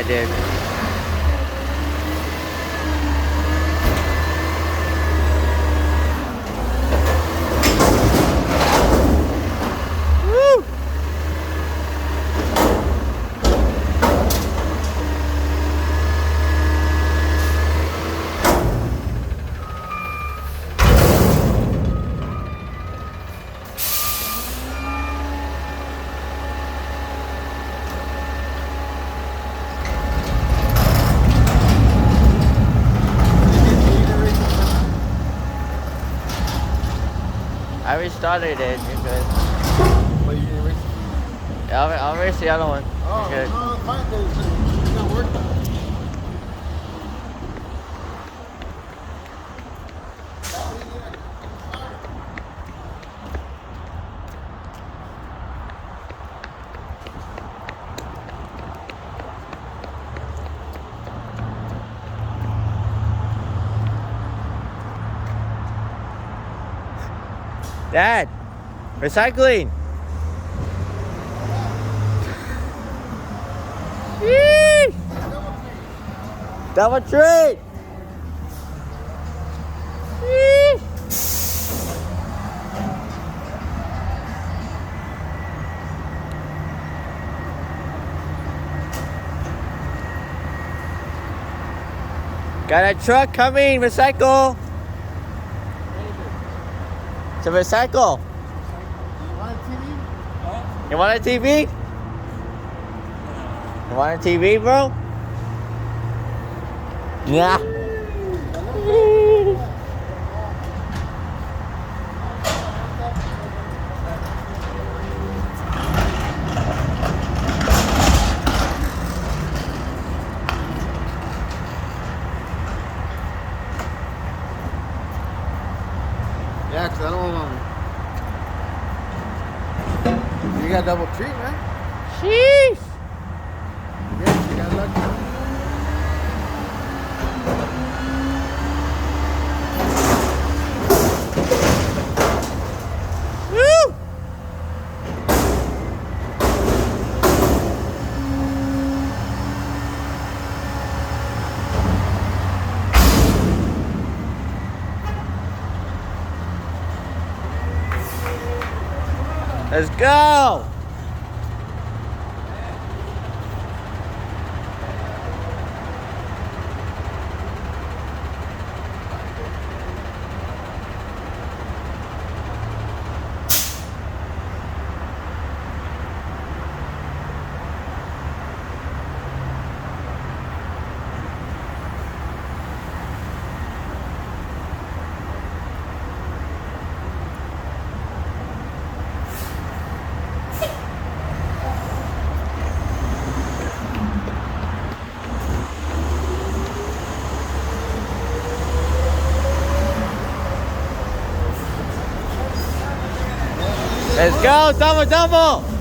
did. Woo! I restarted it. You're good. But you didn't race it? I'll race the other one. Oh, You're good. no, it's fine, 'cause it's not working. Dad, recycling. Yee! Double treat. Yee! Got a truck coming, recycle. To recycle. You want a TV? You want a TV? You want a TV, bro? Yeah. Yeah, 'cause I don't want You got double treat, man. Sheesh. Yeah, you got lucky. Woo! Let's go! Let's go, double, double!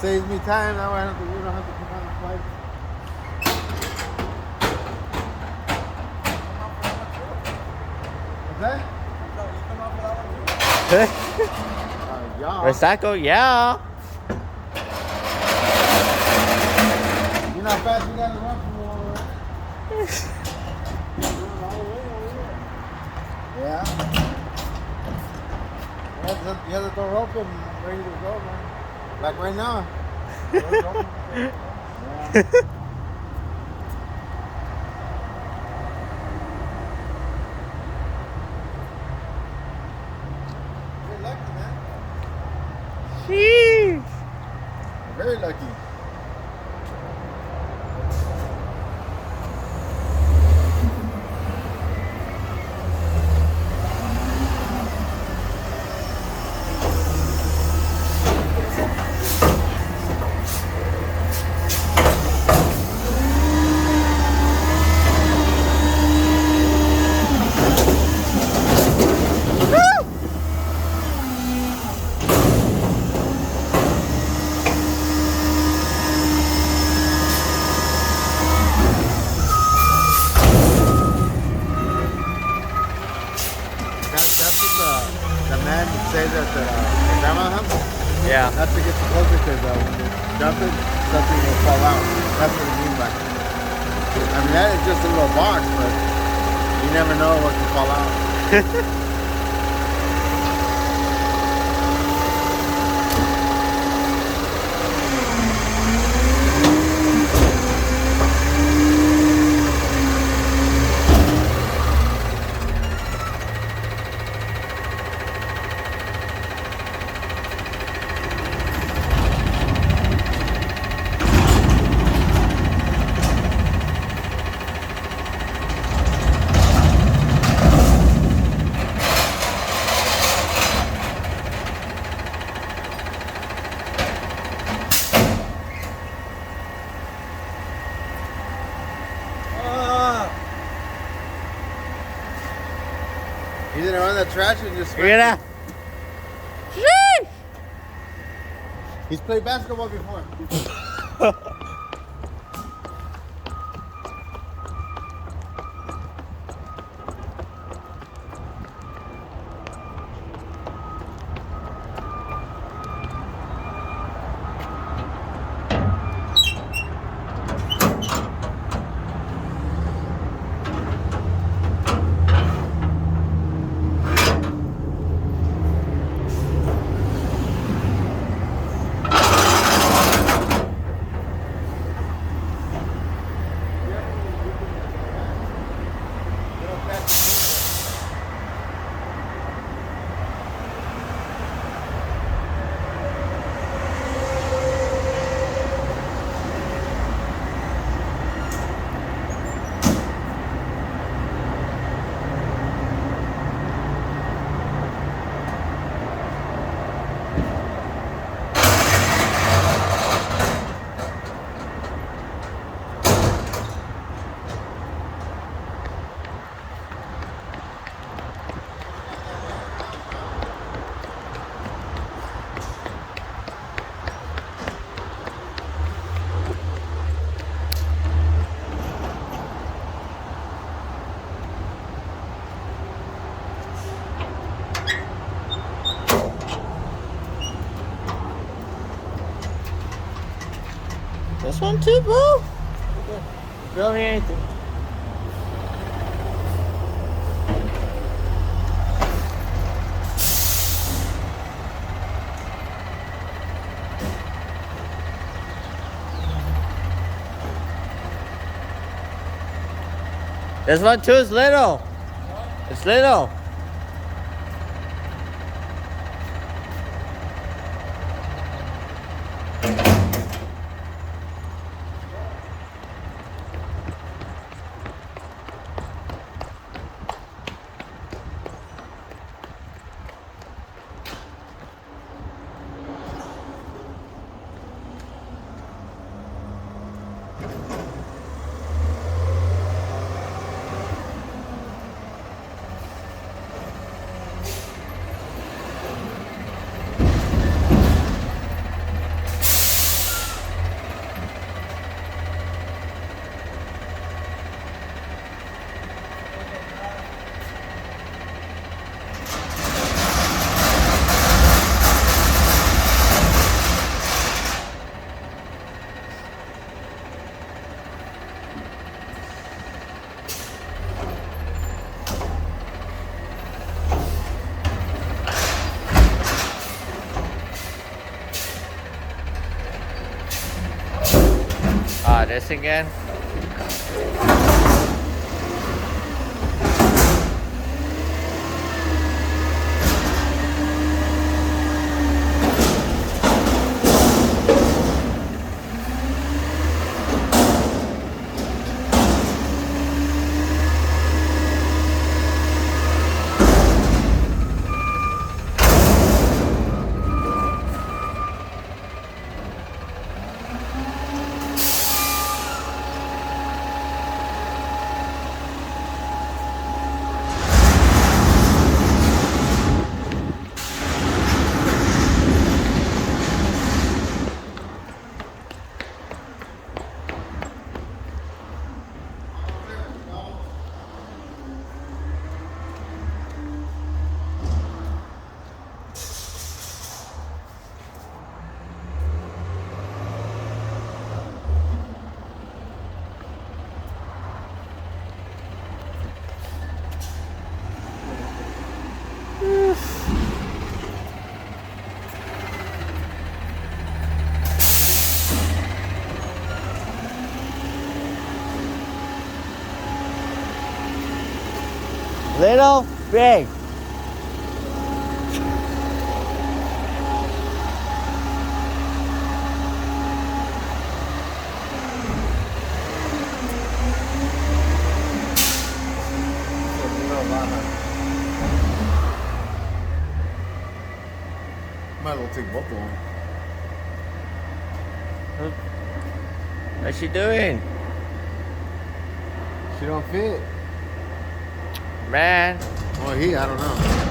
saves me time. That way we don't have to come on the flight. What's that? Yeah. Recycle, yeah. You know how fast you gotta run from over there? Yeah. You have the door open, ready to go, man. Like right now. Door's open. Yeah. You're lucky, man. Sheesh. You're very lucky. That's what the man says that the grandma has. Yeah. Not to get too close because when you jump it, something will fall out. That's what it means by it. I mean, that is just a little box, but you never know what can fall out. He's gonna run the trash and just. You're gonna. Sheesh. He's played basketball before. This one too, bro. Barely anything. This one too is little. It's little. this again? Little, big. Might as well take both of them. What's she doing? She don't fit. Man. Well, I don't know.